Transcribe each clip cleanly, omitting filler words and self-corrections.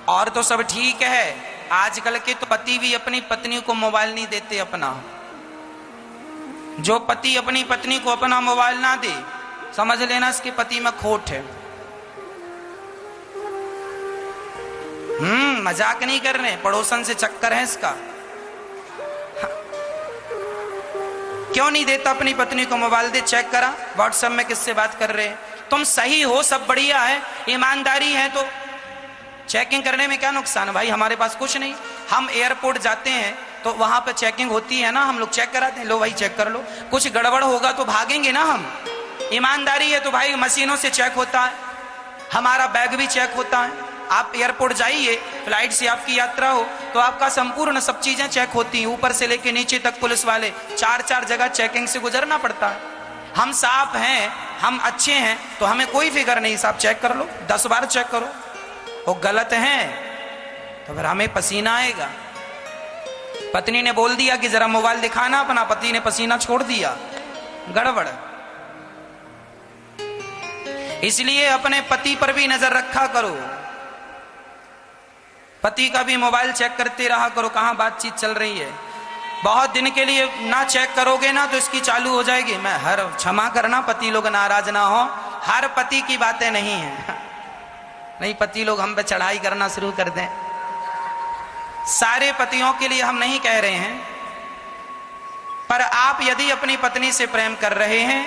और तो सब ठीक है। आजकल के तो पति भी अपनी पत्नी को मोबाइल नहीं देते अपना। जो पति अपनी पत्नी को अपना मोबाइल ना दे, समझ लेना इसके पति में खोट है। मजाक नहीं कर रहे, पड़ोसन से चक्कर है इसका। क्यों नहीं देता अपनी पत्नी को मोबाइल? दे, चेक करा व्हाट्सएप में किससे बात कर रहे हैं। तुम सही हो, सब बढ़िया है, ईमानदारी है, तो चेकिंग करने में क्या नुकसान है भाई? हमारे पास कुछ नहीं। हम एयरपोर्ट जाते हैं तो वहां पर चेकिंग होती है ना, हम लोग चेक कराते हैं, लो भाई चेक कर लो। कुछ गड़बड़ होगा तो भागेंगे ना हम। ईमानदारी है तो भाई मशीनों से चेक होता है, हमारा बैग भी चेक होता है। आप एयरपोर्ट जाइए, फ्लाइट से आपकी यात्रा हो तो आपका संपूर्ण सब चीजें चेक होती हैं, ऊपर से लेके नीचे तक पुलिस वाले 4-4 जगह चेकिंग से गुजरना पड़ता है। हम साफ हैं, हम अच्छे हैं तो हमें कोई फिक्र नहीं, साहब चेक कर लो, 10 बार चेक करो। वो गलत है तो फिर हमें पसीना आएगा। पत्नी ने बोल दिया कि जरा मोबाइल दिखाना अपना, पति ने पसीना छोड़ दिया, गड़बड़। इसलिए अपने पति पर भी नजर रखा करो, पति का भी मोबाइल चेक करते रहा करो, कहां बातचीत चल रही है। बहुत दिन के लिए ना चेक करोगे ना तो इसकी चालू हो जाएगी। मैं हर क्षमा करना, पति लोग नाराज ना हो, हर पति की बातें नहीं है। नहीं पति लोग हम पे चढ़ाई करना शुरू कर दें। सारे पतियों के लिए हम नहीं कह रहे हैं, पर आप यदि अपनी पत्नी से प्रेम कर रहे हैं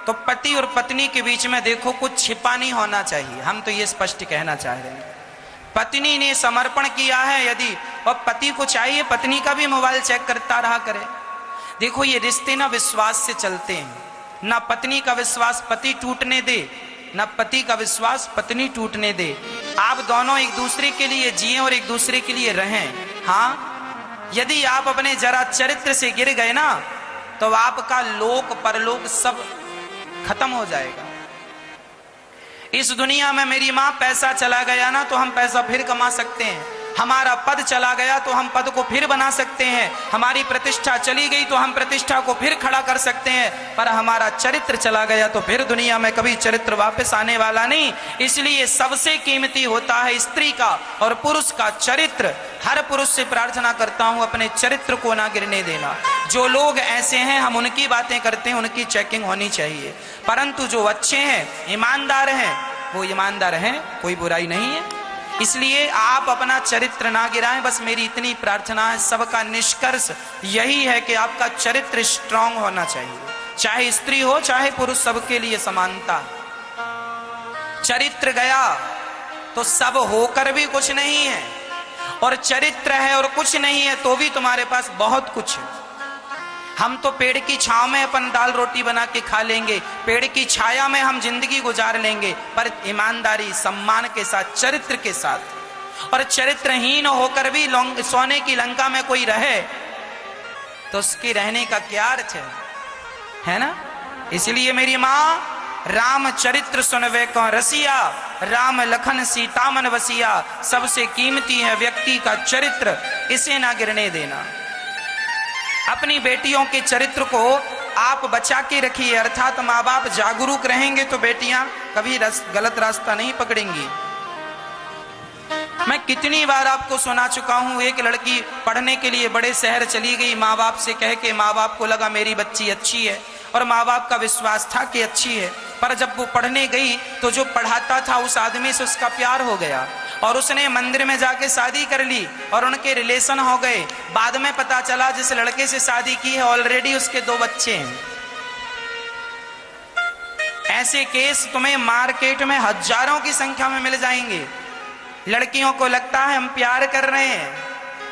तो पति और पत्नी के बीच में देखो कुछ छिपा नहीं होना चाहिए। हम तो ये स्पष्ट कहना चाह रहे हैं, पत्नी ने समर्पण किया है यदि, और पति को चाहिए पत्नी का भी मोबाइल चेक करता रहा करे। देखो ये रिश्ते ना विश्वास से चलते हैं, ना पत्नी का विश्वास पति टूटने दे, ना पति का विश्वास पत्नी टूटने दे। आप दोनों एक दूसरे के लिए जिए और एक दूसरे के लिए रहें। हाँ, यदि आप अपने जरा चरित्र से गिर गए ना तो आपका लोक परलोक सब खत्म हो जाएगा। इस दुनिया में मेरी मां पैसा चला गया ना तो हम पैसा फिर कमा सकते हैं, हमारा पद चला गया तो हम पद को फिर बना सकते हैं, हमारी प्रतिष्ठा चली गई तो हम प्रतिष्ठा को फिर खड़ा कर सकते हैं, पर हमारा चरित्र चला गया तो फिर दुनिया में कभी चरित्र वापस आने वाला नहीं। इसलिए सबसे कीमती होता है स्त्री का और पुरुष का चरित्र। हर पुरुष से प्रार्थना करता हूं अपने चरित्र को ना गिरने देना। जो लोग ऐसे हैं हम उनकी बातें करते हैं, उनकी चेकिंग होनी चाहिए, परंतु जो अच्छे हैं, ईमानदार हैं, वो ईमानदार हैं, कोई बुराई नहीं है। इसलिए आप अपना चरित्र ना गिराएं, बस मेरी इतनी प्रार्थना है। सबका निष्कर्ष यही है कि आपका चरित्र स्ट्रांग होना चाहिए, चाहे स्त्री हो चाहे पुरुष, सबके लिए समानता। चरित्र गया तो सब होकर भी कुछ नहीं है, और चरित्र है और कुछ नहीं है तो भी तुम्हारे पास बहुत कुछ है। हम तो पेड़ की छांव में अपन दाल रोटी बना के खा लेंगे, पेड़ की छाया में हम जिंदगी गुजार लेंगे, पर ईमानदारी सम्मान के साथ, चरित्र के साथ। और चरित्रहीन होकर भी सोने की लंका में कोई रहे तो उसके रहने का क्या अर्थ है ना? इसलिए मेरी मां, राम चरित्र सुनवे को रसिया, राम लखन सीता मन बसिया। सबसे कीमती है व्यक्ति का चरित्र, इसे ना गिरने देना। अपनी बेटियों के चरित्र को आप बचा के रखिए, अर्थात माँ बाप जागरूक रहेंगे तो बेटियां कभी गलत रास्ता नहीं पकड़ेंगी। मैं कितनी बार आपको सुना चुका हूं, एक लड़की पढ़ने के लिए बड़े शहर चली गई, माँ बाप से कह के। माँ बाप को लगा मेरी बच्ची अच्छी है और माँ बाप का विश्वास था कि अच्छी है, पर जब वो पढ़ने गई तो जो पढ़ाता था उस आदमी से उसका प्यार हो गया और उसने मंदिर में जाके शादी कर ली और उनके रिलेशन हो गए। बाद में पता चला जिस लड़के से शादी की है ऑलरेडी उसके 2 बच्चे हैं। ऐसे केस तुम्हें मार्केट में हजारों की संख्या में मिल जाएंगे। लड़कियों को लगता है हम प्यार कर रहे हैं,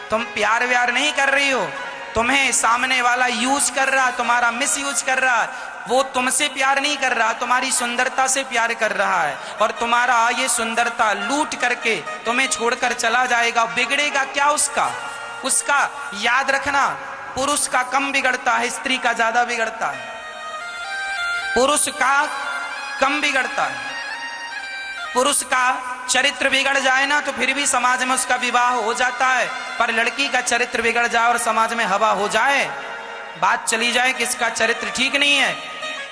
तुम प्यार व्यार नहीं कर रही हो, तुम्हें सामने वाला यूज कर रहा, तुम्हारा मिस यूज कर रहा। वो तुमसे प्यार नहीं कर रहा, तुम्हारी सुंदरता से प्यार कर रहा है, और तुम्हारा ये सुंदरता लूट करके तुम्हें छोड़कर चला जाएगा। बिगड़ेगा क्या उसका याद रखना, पुरुष का कम बिगड़ता है, स्त्री का ज्यादा बिगड़ता है। पुरुष का कम बिगड़ता है, पुरुष का चरित्र बिगड़ जाए ना तो फिर भी समाज में उसका विवाह हो जाता है, पर लड़की का चरित्र बिगड़ जाए और समाज में हवा हो जाए, बात चली जाए कि इसका चरित्र ठीक नहीं है,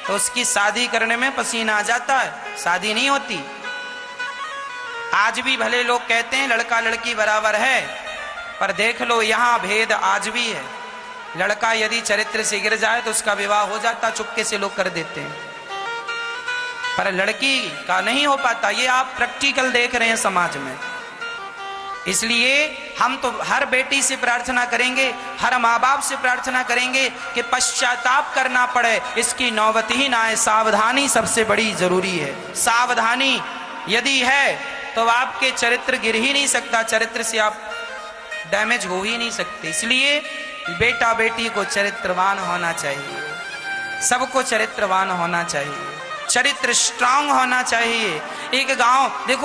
तो उसकी शादी करने में पसीना आ जाता है, शादी नहीं होती। आज भी भले लोग कहते हैं लड़का लड़की बराबर है, पर देख लो यहां भेद आज भी है। लड़का यदि चरित्र से गिर जाए तो उसका विवाह हो जाता, चुपके से लोग कर देते हैं, पर लड़की का नहीं हो पाता। ये आप प्रैक्टिकल देख रहे हैं समाज में। इसलिए हम तो हर बेटी से प्रार्थना करेंगे, हर माँ बाप से प्रार्थना करेंगे कि पश्चाताप करना पड़े, इसकी नौबत ही ना आए। सावधानी सबसे बड़ी जरूरी है। सावधानी यदि है तो आपके चरित्र गिर ही नहीं सकता, चरित्र से आप डैमेज हो ही नहीं सकते। इसलिए बेटा बेटी को चरित्रवान होना चाहिए, सबको चरित्रवान होना चाहिए, चरित्र स्ट्रांग होना चाहिए। एक गांव देखो